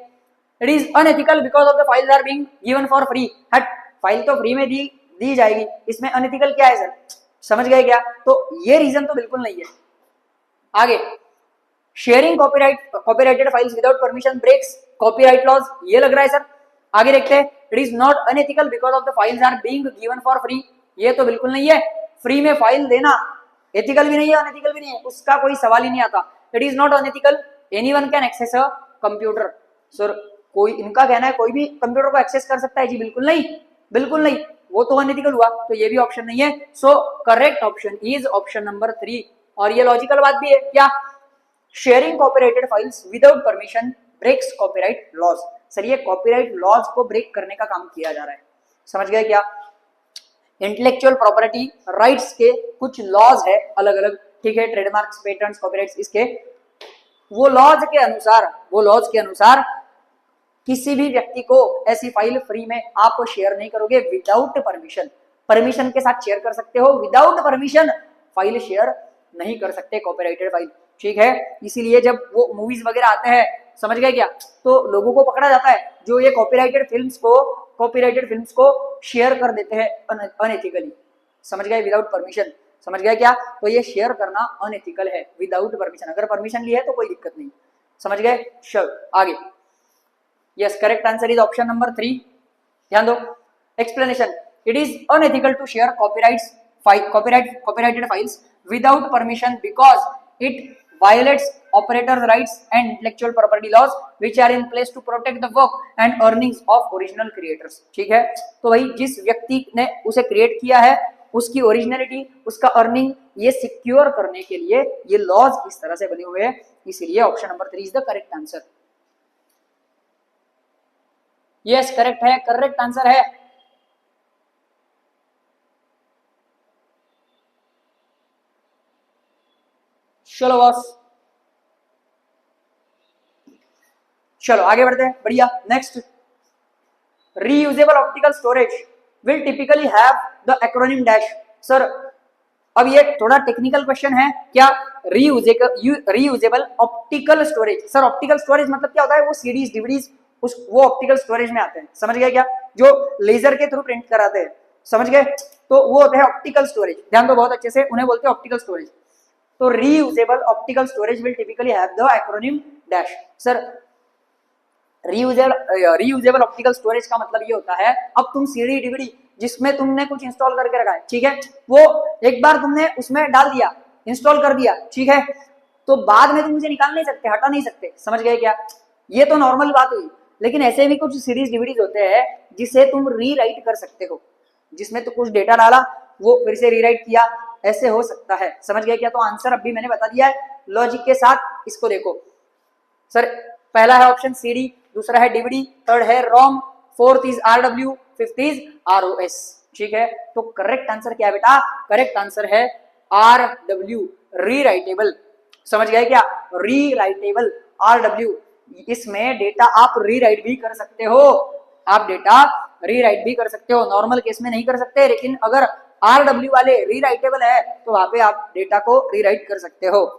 It is unethical because of the files are being given for free. हट, फाइल तो फ्री में दी जाएगी, इसमें अनएथिकल क्या है सर? समझ गए क्या? तो ये रीजन तो बिल्कुल नहीं है। आगे, sharing copyrighted files without permission breaks copyright laws, ये लग रहा है सर। आगे देखते हैं, it is not unethical because of the files are being given for free, ये तो बिल्कुल नहीं है। फ्री में फाइल देना एथिकल भी नहीं है, अनएथिकल भी नहीं है, उसका कोई सवाल ही नहीं आता। It is not unethical, anyone can access a computer. Sir कोई, इनका कहना है कोई भी कंप्यूटर को एक्सेस कर सकता है जी, बिल्कुल नहीं, बिल्कुल नहीं, वो तो अनएथिकल हुआ, तो ये भी ऑप्शन नहीं है। So correct option is option number 3। और ये लॉजिकल बात भी है क्या? Sharing copyrighted files without permission breaks copyright laws. Sir ये कॉपीराइट लॉज को ब्रेक करने का काम किया जा रहा है, समझ गए क्या? इंटेलेक्चुअल प्रॉपर्टी राइट्स के कुछ लॉज है अलग अलग, ठीक है, ट्रेडमार्क्स, पेटेंट्स, कॉपीराइट्स, इसके वो लॉज के अनुसार किसी भी व्यक्ति को ऐसी फाइल फ्री में आप शेयर नहीं करोगे विदाउट परमिशन। परमिशन के साथ शेयर कर सकते हो, विदाउट परमिशन फाइल शेयर नहीं कर सकते कॉपीराइटेड फाइल, ठीक है। इसीलिए जब वो मूवीज वगैरह आते हैं, समझ गए क्या, तो लोगों को पकड़ा जाता है जो ये कॉपीराइटेड फिल्म्स को शेयर कर देते हैं अनएथिकली, समझ गए, विदाउट परमिशन, समझ गए क्या? तो ये शेयर करना अनएथिकल है विदाउट परमिशन। अगर परमिशन ली है तो कोई दिक्कत नहीं, समझ गए। चल आगे, yes, correct answer is option number 3। ध्यान दो, explanation, it is unethical to share copyrighted files without permission because it violates operators rights and intellectual property laws which are in place to protect the work and earnings of original creators, ठीक है। तो भाई जिस व्यक्ति ने उसे create किया है उसकी ओरिजिनलिटी, उसका अर्निंग, ये सिक्योर करने के लिए ये लॉज इस तरह से बने हुए हैं, इसीलिए option number 3 is the correct answer. Yes, correct है, करेक्ट आंसर है। चलो बॉस, चलो आगे बढ़ते हैं, बढ़िया। Next, reusable optical storage will typically have the acronym dash. Sir अब ये थोड़ा टेक्निकल क्वेश्चन है क्या? Reusable optical storage, sir optical storage मतलब क्या होता है? वो सीडीज डीवीडीज वो ऑप्टिकल स्टोरेज में आते हैं, समझ गए क्या? जो लेजर के थ्रू प्रिंट कराते हैं, समझ गए, तो वो होते हैं ऑप्टिकल स्टोरेज। ध्यान दो बहुत अच्छे से, उन्हें बोलते हैं ऑप्टिकल स्टोरेज। तो reusable optical storage will typically have the acronym dash. Sir reusable optical storage का मतलब ये होता है, अब तुम सीडी डीवीडी जिसमें तुमने कुछ इंस्टॉल करके रखा है, ठीक है, वो एक बार तुमने उसमें डाल दिया, इंस्टॉल कर दिया, ठीक है, तो बाद में तुम उसे निकाल नहीं सकते, हटा नहीं सकते, समझ गए क्या? ये तो नॉर्मल बात हुई, लेकिन ऐसे भी कुछ सीरीज डीवीडीज होते हैं जिसे तुम रीराइट कर सकते हो, जिसमें तो कुछ डेटा डाला वो फिर से रीराइट किया, ऐसे हो सकता है, समझ गए क्या? तो आंसर अभी मैंने बता दिया है लॉजिक के साथ, इसको देखो सर। पहला है ऑप्शन सीडी, दूसरा है डीवीडी, थर्ड है ROM, fourth is RW, fifth is ROS, ठीक है। तो करेक्ट आंसर क्या है बेटा? करेक्ट आंसर है आरडब्ल्यू, रीराइटेबल, समझ गए क्या? रीराइटेबल आरडब्ल्यू, इसमें डेटा आप रीराइट भी कर सकते हो, आप डेटा रीराइट भी कर सकते हो, नॉर्मल केस में नहीं कर सकते, लेकिन अगर आरडब्ल्यू वाले रीराइटेबल है तो वहां पे आप डेटा को रीराइट कर सकते हो।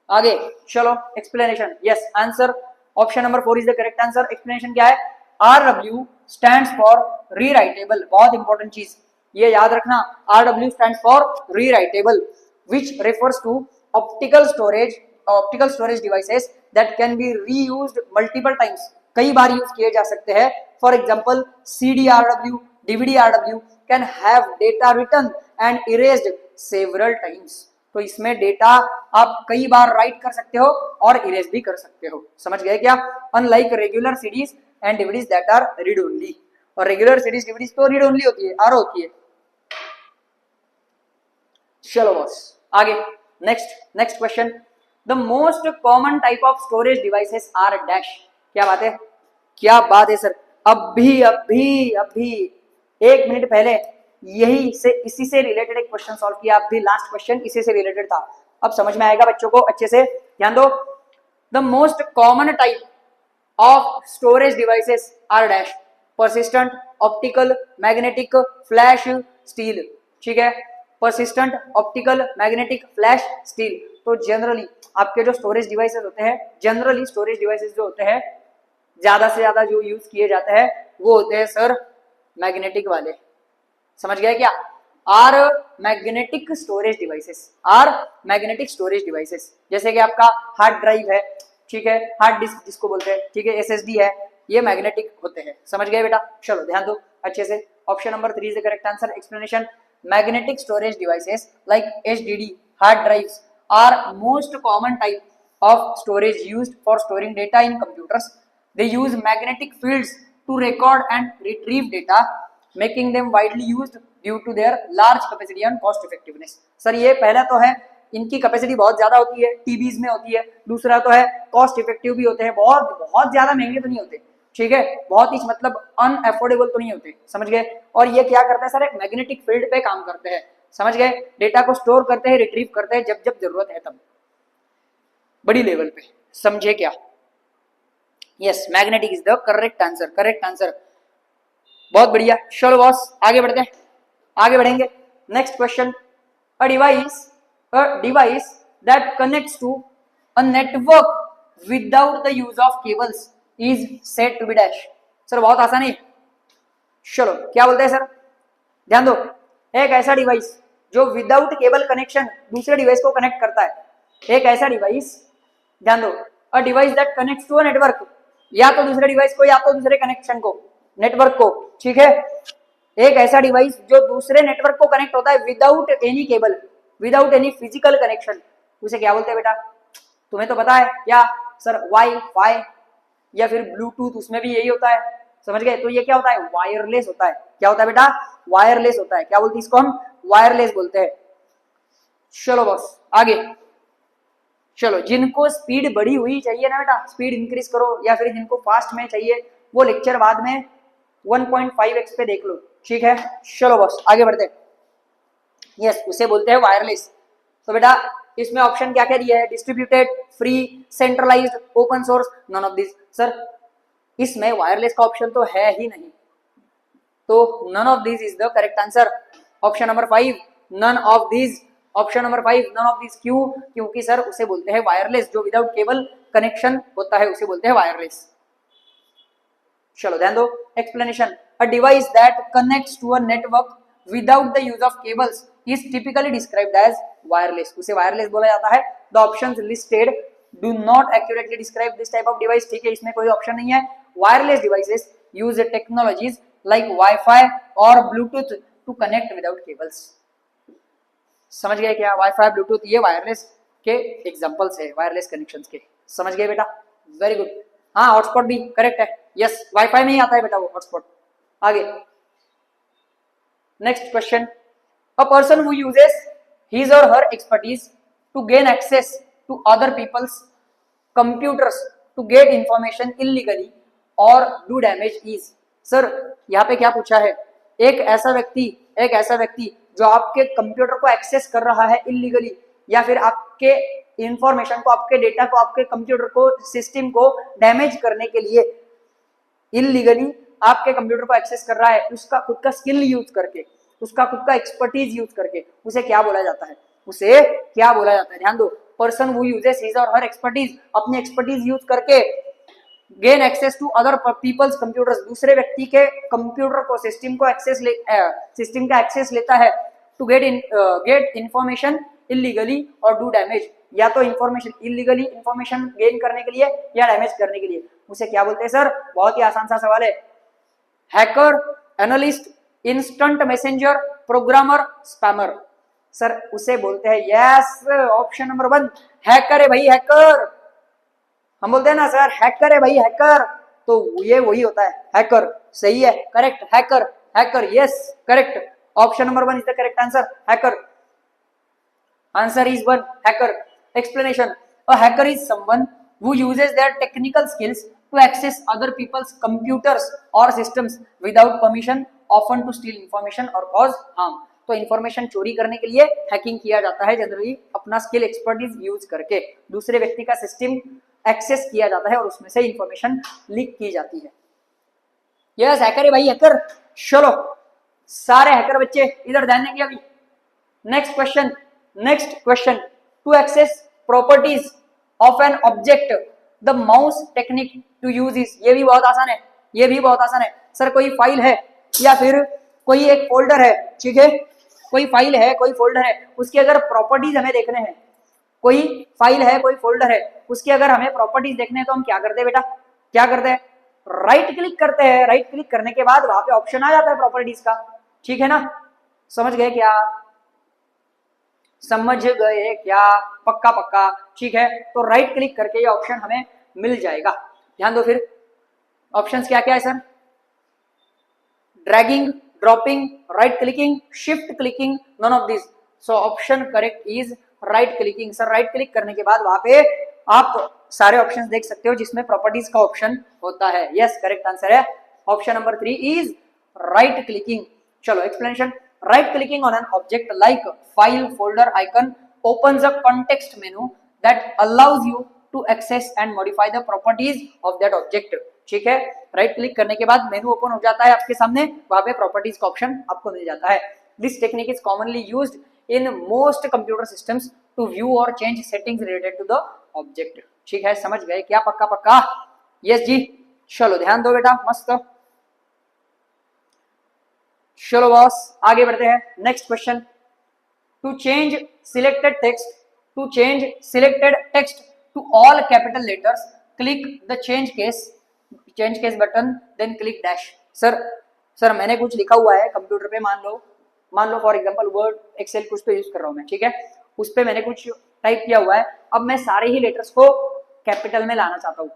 आगे चलो, explanation, yes answer option number 4 is the correct answer. Explanation क्या है? आरडब्ल्यू स्टैंड्स फॉर रीराइटेबल, बहुत इंपॉर्टेंट चीज ये याद रखना, RW stands for rewritable which refers to optical storage devices that can be reused multiple times, कई बार use किए जा सकते हैं। For example CD RW, DVD RW can have data written and erased several times, तो इसमें data आप कई बार राइट कर सकते हो और इरेज भी कर सकते हो, समझ गए क्या? Unlike regular CDs and DVDs that are read only, और रेगुलर सीडीज डीवीडीज तो रीड ओनली होती है, आरओ होती है। चलो बॉस आगे, next question, the most common type of storage devices are dash. क्या बात है, क्या बात है सर, अभी 1 मिनट पहले इसी से रिलेटेड एक क्वेश्चन सॉल्व किया, अभी लास्ट क्वेश्चन इसी से रिलेटेड था, अब समझ में आएगा बच्चों को, अच्छे से ध्यान दो। The most common type of storage devices are dash, persistent, optical, magnetic, flash, steel, ठीक है, persistent, optical, magnetic, flash, steel. तो जनरली आपके जो स्टोरेज डिवाइसेस होते हैं, जनरली स्टोरेज डिवाइसेस जो होते हैं ज्यादा से ज्यादा जो यूज किए जाते हैं वो होते हैं सर मैग्नेटिक वाले, समझ गए क्या? Are magnetic storage devices, are magnetic storage devices, जैसे कि आपका हार्ड ड्राइव है, ठीक है, हार्ड डिस्क जिसको बोलते हैं, ठीक है, एसएसडी है, ये मैग्नेटिक होते हैं, समझ गए बेटा? चलो ध्यान दो अच्छे से। Option number 3 is the correct answer. Explanation, magnetic storage devices like HDD hard drives are most common type of storage used for storing data in computers. They use magnetic fields to record and retrieve data, making them widely used due to their large capacity and cost effectiveness. Sir ये पहला तो है इनकी capacity बहुत ज्यादा होती है, टीबीज में होती है, दूसरा तो है कॉस्ट इफेक्टिव भी होते हैं, बहुत बहुत ज्यादा महंगे तो नहीं होते, ठीक है, बहुत ही मतलब अनअफोर्डेबल तो नहीं होते, समझ गए? और ये क्या करते हैं सर, एक मैग्नेटिक फील्ड पे काम करते हैं, समझ गए? डेटा को स्टोर करते हैं, रिट्रीव करते हैं जब जब जरूरत है तब, बड़ी लेवल पे, समझे क्या? Yes, magnetic is the correct answer, correct answer, बहुत बढ़िया। चलो बॉस आगे बढ़ते हैं, आगे बढ़ेंगे। Next question, a device that connects to a network without the use of cables is said to be dash. Sir बहुत आसान है, चलो क्या बोलते हैं सर, ध्यान दो। एक ऐसा डिवाइस जो विदाउट केबल कनेक्शन दूसरे डिवाइस को कनेक्ट करता है, एक ऐसा डिवाइस, ध्यान दो, a device that connects to a network, या तो दूसरे डिवाइस को या तो दूसरे कनेक्शन को, नेटवर्क को, ठीक है, एक ऐसा डिवाइस जो दूसरे नेटवर्क को कनेक्ट होता है without any cable, without any physical connection, उसे क्या बोलते हैं बेटा? तुम्हें तो पता है क्या सर, वाई फाई या फिर ब्लूटूथ, उसमें भी यही होता है, समझ गए? तो ये क्या होता है, वायरलेस होता है। क्या होता है बेटा? वायरलेस होता है। क्या बोलते हैं इसको हम? वायरलेस बोलते हैं। चलो बॉस आगे, चलो जिनको स्पीड बढ़ी हुई चाहिए ना बेटा, स्पीड इंक्रीज करो, या फिर जिनको फास्ट में चाहिए वो लेक्चर बाद में 1.5x पे देख लो, ठीक है? चलो बॉस आगे बढ़ते हैं। यस, उसे बोलते हैं वायरलेस। तो बेटा इसमें ऑप्शन क्या क्या दिया है? Distributed, free, centralised, open source, none of this. Sir इसमें वायरलेस का ऑप्शन तो है ही नहीं, तो none of this is the correct answer. Option number 5 none of this, option number 5 none of this. क्यों? क्योंकि सर उसे बोलते हैं वायरलेस, जो विदाउट केबल कनेक्शन होता है उसे बोलते हैं वायरलेस। चलो ध्यान दो। Explanation, a device that connects to a network without the use of cables is typically described as wireless, उसे वायरलेस बोला जाता है। The options listed do not accurately describe this type of device, ठीक है, इसमें कोई ऑप्शन नहीं है। Wireless devices use technologies like wifi और Bluetooth to connect without cables. समझ गए क्या? वाईफाई, ब्लूटूथ, ये वायरलेस के एग्जांपल्स है, वायरलेस कनेक्शंस के, समझ गए बेटा? Very good. हाँ, हॉटस्पॉट भी करेक्ट है, यस, वाईफाई में ही आता है बेटा वो हॉटस्पॉट। आगे next question, a person who uses his और her expertise to gain access to other people's computers to get information illegally or do damage is. Sir यहाँ पे क्या पूछा है? एक ऐसा व्यक्ति जो आपके कंप्यूटर को एक्सेस कर रहा है इलीगली, या फिर आपके इंफॉर्मेशन को, आपके डेटा को, आपके कंप्यूटर को, सिस्टम को डैमेज करने के लिए इलीगली आपके कंप्यूटर को एक्सेस कर रहा है, उसका खुद का स्किल यूज करके, उसका खुद का एक्सपर्टीज यूज करके, उसे क्या बोला जाता है? उसे क्या बोला जाता है? ध्यान दो। पर्सन हु यूजेस हिज और हर एक्सपर्टीज, अपनी एक्सपर्टीज यूज करके gain access to other people's computers, दूसरे व्यक्ति के कंप्यूटर को, सिस्टम को एक्सेस सिस्टम का एक्सेस लेता है, to get information illegally or do damage, या तो इंफॉर्मेशन इलीगली इंफॉर्मेशन गेन करने के लिए या डैमेज करने के लिए, उसे क्या बोलते हैं सर? बहुत ही आसान सा सवाल है। Hacker, analyst, instant messenger, programmer, spammer. Sir उसे बोलते हैं, यस, ऑप्शन नंबर 1 हैकर है भाई, हैकर। हम बोलते हैं ना सर हैकर है भाई, हैकर, तो ये वही होता है, हैकर। सही है, correct, hacker, hacker, yes correct. Option number 1 is the correct answer, hacker. Answer is 1, hacker. Explanation, a hacker is someone who uses their technical skills to access other people's computers or systems without permission, often to steal information or cause harm। तो information चोरी करने के लिए hacking किया जाता है, generally अपना skill, expertise use करके दूसरे व्यक्ति का सिस्टम एक्सेस किया जाता है और उसमें से इंफॉर्मेशन लीक की जाती है। यस, हैकर है भाई, हैकर। चलो सारे हैकर बच्चे इधर ध्यान देंगे अभी। Next question, to access properties of an object the mouse technique to use is, ये भी बहुत आसान है, ये भी बहुत आसान है सर। कोई फाइल है या फिर कोई एक फोल्डर है, ठीक है, कोई फाइल है कोई फोल्डर है, उसकी अगर प्रॉपर्टीज हमें देखने हैं, कोई फाइल है कोई फोल्डर है, उसकी अगर हमें प्रॉपर्टीज देखने हैं तो हम क्या करते हैं बेटा, क्या करते हैं, राइट क्लिक करते हैं। राइट क्लिक करने के बाद वहां पे ऑप्शन आ जाता है प्रॉपर्टीज का, ठीक है ना, समझ गए क्या, समझ गए क्या, पक्का पक्का, ठीक है। तो राइट क्लिक करके ये ऑप्शन हमें मिल जाएगा। ध्यान दो फिर ऑप्शंस क्या क्या है sir, dragging, dropping, right clicking, shift clicking, none of this. So option correct is right clicking. Sir right click करने के बाद वहां पे आप सारे ऑप्शंस देख सकते हो जिसमें प्रॉपर्टीज का ऑप्शन होता है। यस करेक्ट आंसर है option number 3 is right clicking. चलो explanation, right clicking on an object like file folder icon opens a context menu that allows you to access and modify the properties of that object। ठीक है, right click करने के बाद मेनू open हो जाता है आपके सामने, वहां पे प्रॉपर्टीज का ऑप्शन आपको मिल जाता है। This technique is commonly used in most computer systems to view or change settings related to the object. ठीक है, समझ गए क्या, पक्का पक्का, यस जी। चलो ध्यान दो बेटा, मस्त। चलो बॉस आगे बढ़ते हैं, next question. To change selected text to all capital letters, click the change case button, then click dash। Sir मैंने कुछ लिखा हुआ है कंप्यूटर पे, मान लो फॉर एग्जांपल वर्ड एक्सेल कुछ तो यूज कर रहा हूं मैं, ठीक है, उस पे मैंने कुछ टाइप किया हुआ है। अब मैं सारे ही लेटर्स को कैपिटल में लाना चाहता हूँ,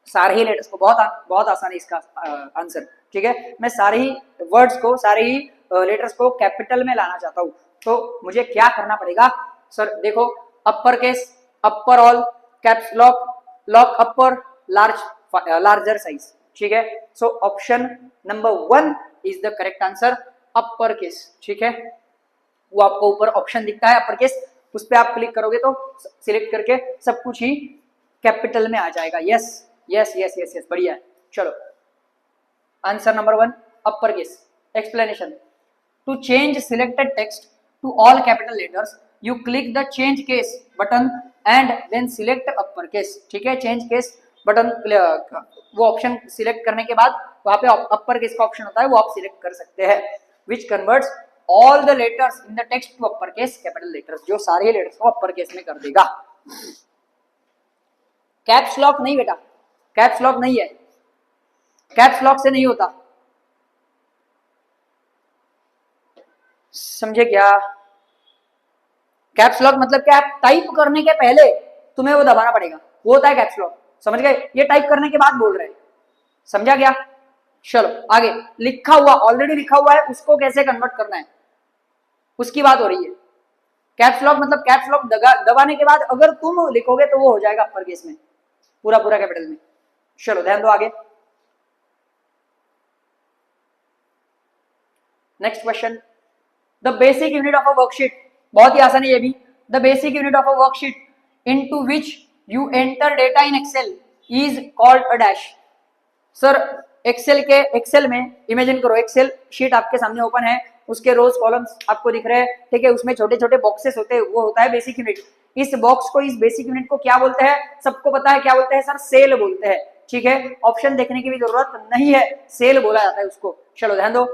सारे ही लेटर्स को, बहुत आसान है इसका आंसर, ठीक है। मैं सारे ही वर्ड्स को, सारे ही लेटर्स को कैपिटल में लाना चाहता हूँ, तो मुझे क्या करना पड़ेगा सर, देखो अपर केस, अपर ऑल, कैप्स लॉक, लॉक अपर, लार्जर साइज, ठीक है। So option number 1 is the correct answer, upper case, ठीक है। वो आपको ऊपर ऑप्शन दिखता है अपर केस, उस पर आप क्लिक करोगे तो सिलेक्ट करके सब कुछ ही कैपिटल में आ जाएगा। Yes yes yes yes yes, बढ़िया। चलो answer number 1 upper case. Explanation, to change selected text to all capital letters, you click the change case button and then select upper case। ठीक है, change case बटन वो option select करने के बाद वहां पे अपर केस का option होता है, वो आप सिलेक्ट कर सकते हैं, which converts all the letters in the text to upper case capital letters, जो सारे लेटर्स को अपर केस में कर देगा। कैप्स लॉक नहीं बेटा, कैप्स लॉक नहीं है, कैप्स लॉक से नहीं होता, समझे क्या। कैप्स लॉक मतलब क्या, टाइप करने के पहले तुम्हें वो दबाना पड़ेगा, वो होता है कैप्स लॉक, समझ गए। ये टाइप करने के बाद बोल रहे हैं, समझा क्या। चलो आगे, लिखा हुआ, ऑलरेडी लिखा हुआ है, उसको कैसे कन्वर्ट करना है उसकी बात हो रही है। कैप्स लॉक मतलब कैप्स लॉक दबाने के बाद अगर तुम लिखोगे तो वो हो जाएगा अपर केस में, पूरा पूरा कैपिटल में। चलो ध्यान दो आगे, next question. The basic unit of a worksheet, बहुत ही आसान है ये भी। The basic unit of a worksheet into which you enter data in Excel is called a dash. Sir Excel में इमेजिन करो, एक्सेल शीट आपके सामने ओपन है, उसके रोज कॉलम्स आपको दिख रहे हैं, ठीक है, उसमें छोटे छोटे बॉक्सेस होते हैं, वो होता है बेसिक यूनिट। इस बॉक्स को, इस बेसिक यूनिट को क्या बोलते हैं, सबको पता है क्या बोलते हैं सर, सेल बोलते हैं, ठीक है। ऑप्शन देखने की भी जरूरत नहीं है, सेल बोला जाता है उसको। चलो ध्यान दो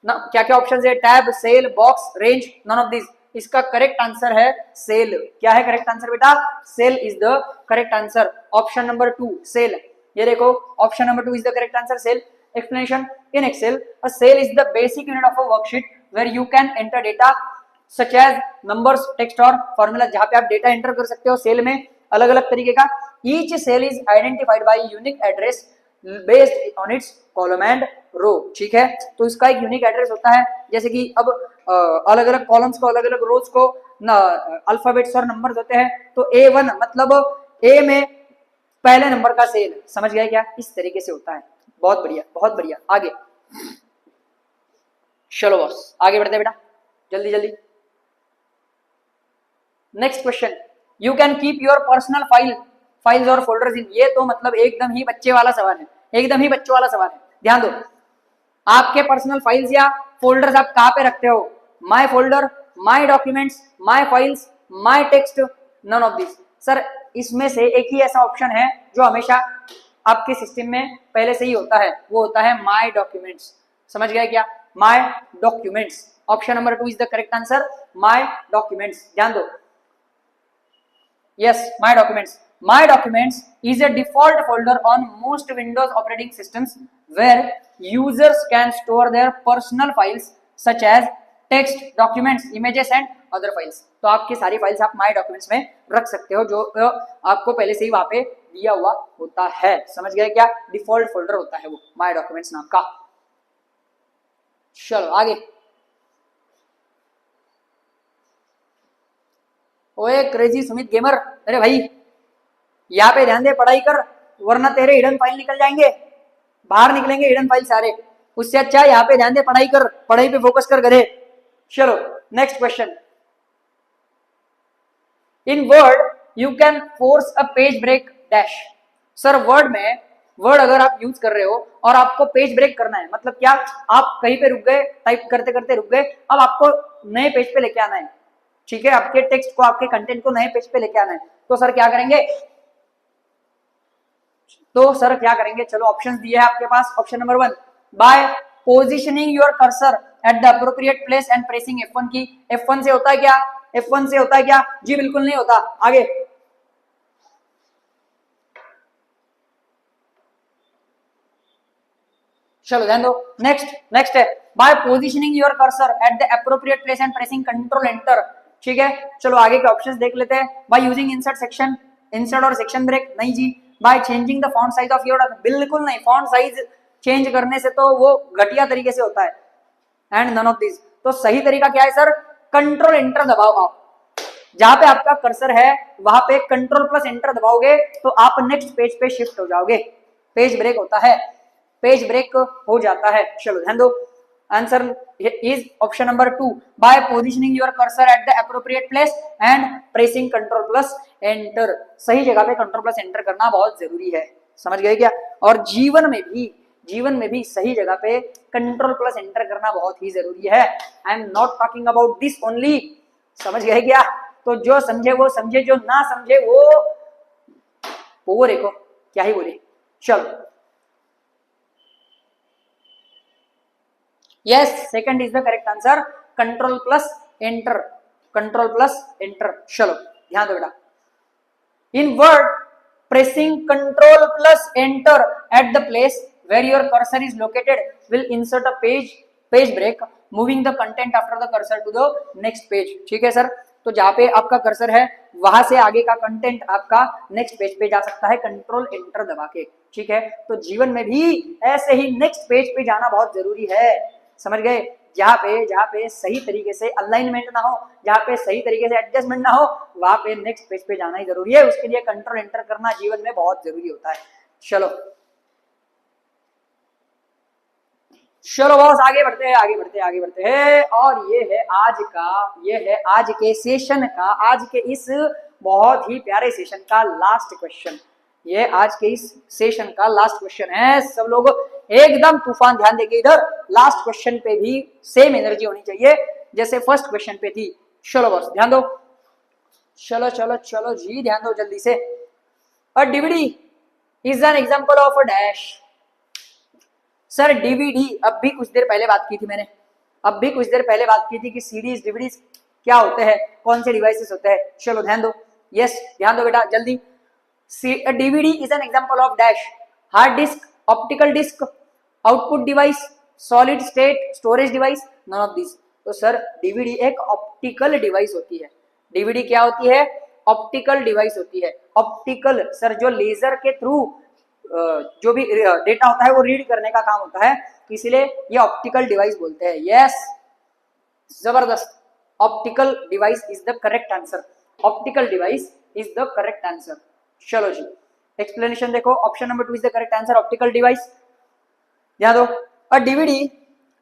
ना, क्या क्या ऑप्शन है, tab, cell, box, range, none of this. इसका करेक्ट आंसर है सेल। क्या है करेक्ट आंसर बेटा, cell is the correct answer, option number 2 cell. ये देखो option number 2 is the correct answer, cell. Explanation, in Excel a cell is the basic unit of a worksheet where you can enter data such as numbers, text और formula, जहां पे आप data enter कर सकते हो cell में अलग अलग तरीके का। Each cell is identified by unique address based on its column and row, ठीक है। तो इसका एक यूनिक एड्रेस होता है, जैसे कि अब अलग अलग कॉलम्स को, अलग अलग रोज को अल्फाबेट्स और नंबर्स होते हैं, तो A1 मतलब ए में पहले नंबर का सेल, समझ गए क्या, इस तरीके से होता है। बहुत बढ़िया बहुत बढ़िया, आगे चलो बॉस आगे बढ़ते बेटा, जल्दी जल्दी। Next question, you can keep your personal files और फोल्डर्स इन। ये तो मतलब एकदम ही बच्चे वाला सवाल है, एकदम ही बच्चों वाला सवाल है। ध्यान दो, आपके पर्सनल फाइल्स या फोल्डर्स आप कहां पे रखते हो, my folder, my documents, my files, my text, none of this. Sir इसमें से एक ही ऐसा ऑप्शन है जो हमेशा आपके सिस्टम में पहले से ही होता है, वो होता है माय डॉक्यूमेंट्स। समझ गए क्या? My documents, option number 2 is the correct answer, my documents. ध्यान दो, yes, my documents. My documents is a default folder on most Windows operating systems where users can store their personal files such as text, documents, images and other files. तो आपकी सारी files आप my documents में रख सकते हो, जो आपको पहले से ही वहां पे दिया हुआ होता है। समझ गए क्या? डिफॉल्ट फोल्डर होता है वो माय डॉक्यूमेंट्स नाम का। चलो आगे। ओए क्रेजी सुमित गेमर, अरे भाई यहाँ पे ध्यान दे, पढ़ाई कर वरना तेरे हिडन फाइल निकल जाएंगे, बाहर निकलेंगे हिडन फाइल सारे। उससे अच्छा यहाँ पे ध्यान दे, पढ़ाई कर, पढ़ाई पे फोकस कर गधे। चलो next question. In Word you can force a page break dash. Sir Word में, वर्ड अगर आप यूज कर रहे हो और आपको पेज ब्रेक करना है, मतलब क्या, आप कहीं पे रुक गए, टाइप करते करते रुक गए, अब आपको नए पेज पे लेके आना है, ठीक है, आपके टेक्स्ट को, आपके कंटेंट को नए पेज पे लेके आना है, तो सर क्या करेंगे? चलो ऑप्शंस दिए हैं आपके पास। Option number 1, by positioning your cursor at the appropriate place and pressing F1 key. F1 से होता है क्या? F1 से होता है क्या? जी बिल्कुल नहीं होता। आगे चलो ध्यान दो, नेक्स्ट है by positioning your cursor at the appropriate place and pressing control enter. ठीक है, चलो आगे के ऑप्शंस देख लेते हैं। By using insert section, insert और सेक्शन ब्रेक, नहीं जी। By changing the font size of your, बिल्कुल नहीं, फॉन्ट साइज चेंज करने से तो वो घटिया तरीके से होता है, एंड नन ऑफ दिस। तो सही तरीका क्या है सर? कंट्रोल एंटर दबाओ आप, जहां पे आपका कर्सर है वहां पे कंट्रोल प्लस एंटर दबाओगे तो आप नेक्स्ट पेज पे शिफ्ट हो जाओगे। पेज ब्रेक होता है, पेज ब्रेक हो जाता है। चलो ध्यान दो, answer is option number 2, by positioning your cursor at the appropriate place and pressing control plus enter. सही जगह पे कंट्रोल प्लस एंटर करना बहुत जरूरी है, समझ गए क्या? और जीवन में भी सही जगह पे कंट्रोल प्लस एंटर करना बहुत ही जरूरी है। I am not talking about this only, समझ गए क्या? तो जो समझे वो समझे, जो ना समझे वो देखो क्या ही बोले। चलो yes, second is the correct answer, control plus enter, control plus enter. चलो ध्यान दो बेटा, इन word pressing control plus enter at the place where your cursor is located will insert a page break moving the content after the cursor to the next page। ठीक है sir, तो जहां पे आपका कर्सर है वहां से आगे का कंटेंट आपका नेक्स्ट पेज पे जा सकता है कंट्रोल एंटर दबा के। ठीक है, तो जीवन में भी ऐसे ही नेक्स्ट पेज पे जाना बहुत जरूरी है, समझ गए? जहाँ पे सही तरीके से अलाइनमेंट ना हो, जहाँ पे सही तरीके से एडजस्टमेंट ना हो, वहां पे नेक्स्ट पेज पे जाना ही जरूरी है। उसके लिए कंट्रोल एंटर करना जीवन में बहुत जरूरी होता है। चलो बॉस, आगे बढ़ते हैं। और ये है आज के सेशन का, आज के इस बहुत ही प्यारे सेशन का लास्ट क्वेश्चन। ये आज के इस सेशन का लास्ट क्वेश्चन है। सब लोग एकदम तूफान ध्यान देंगे इधर। लास्ट क्वेश्चन पे भी सेम एनर्जी होनी चाहिए जैसे फर्स्ट क्वेश्चन पे थी। चलो बस ध्यान दो, चलो जी ध्यान दो जल्दी से। A DVD is an example of a dash. Sir DVD, अब भी कुछ देर पहले बात की थी कि सीडीज डीवीडीज क्या होते हैं, कौन से डिवाइसेस होते हैं। चलो ध्यान दो, यस ध्यान दो बेटा जल्दी। DVD is an example of dash, hard disk, optical disk, output device, solid state storage device, none of this. तो सर डीवीडी एक ऑप्टिकल डिवाइस होती है। डीवीडी क्या होती है? ऑप्टिकल डिवाइस होती है। ऑप्टिकल सर जो लेजर के थ्रू जो भी डेटा होता है वो रीड करने का काम होता है, इसीलिए ये ऑप्टिकल डिवाइस बोलते हैं। यस, जबरदस्त, optical device is the correct answer, optical device is the correct answer. चलो जी एक्सप्लेनेशन देखो, option number 2 is the correct answer, optical device. ध्यान दो, a DVD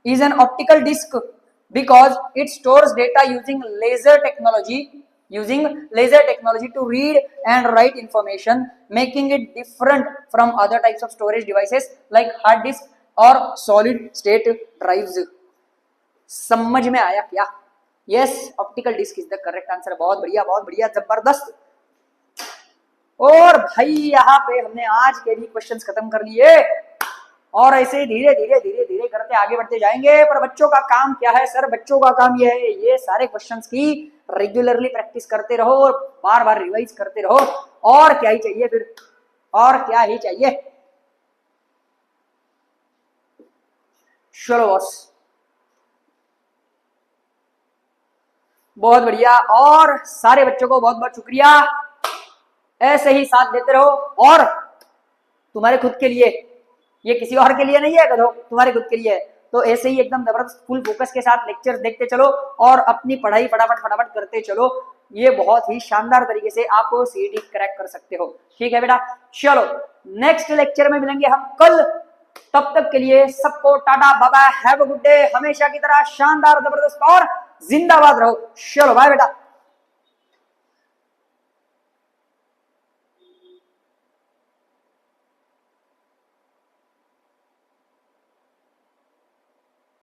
is an optical disk because it stores data using laser technology to read and write information, making it different from other types of storage devices like hard disk or solid state drives। समझ में आया क्या? Yes, optical disk is the correct answer. बहुत बढ़िया जबरदस्त। और भाई यहाँ पे हमने आज के भी क्वेश्चंस खत्म कर लिए और ऐसे धीरे धीरे धीरे धीरे करते आगे बढ़ते जाएंगे। पर बच्चों का काम क्या है सर? बच्चों का काम ये है, ये सारे क्वेश्चंस की रेगुलरली प्रैक्टिस करते रहो और बार बार रिवाइज करते रहो। और क्या ही चाहिए फिर, और क्या ही चाहिए। चलो बॉस, बहुत बढ़िया। और सारे बच्चों को बहुत बहुत शुक्रिया, ऐसे ही साथ देते रहो। और तुम्हारे खुद के लिए, ये किसी और के लिए नहीं है करो, तुम्हारे खुद के लिए है। तो ऐसे ही एकदम जबरदस्त फुल फोकस के साथ लेक्चर्स देखते चलो और अपनी पढ़ाई फटाफट फटाफट करते चलो। ये बहुत ही शानदार तरीके से आप सीईटी क्रैक कर सकते हो। ठीक है बेटा, चलो नेक्स्ट लेक्चर में मिलेंगे हम कल। तब तक के लिए सबको tata bye bye, have a good day. हमेशा की तरह शानदार जबरदस्त और जिंदाबाद रहो। चलो बाय बेटा।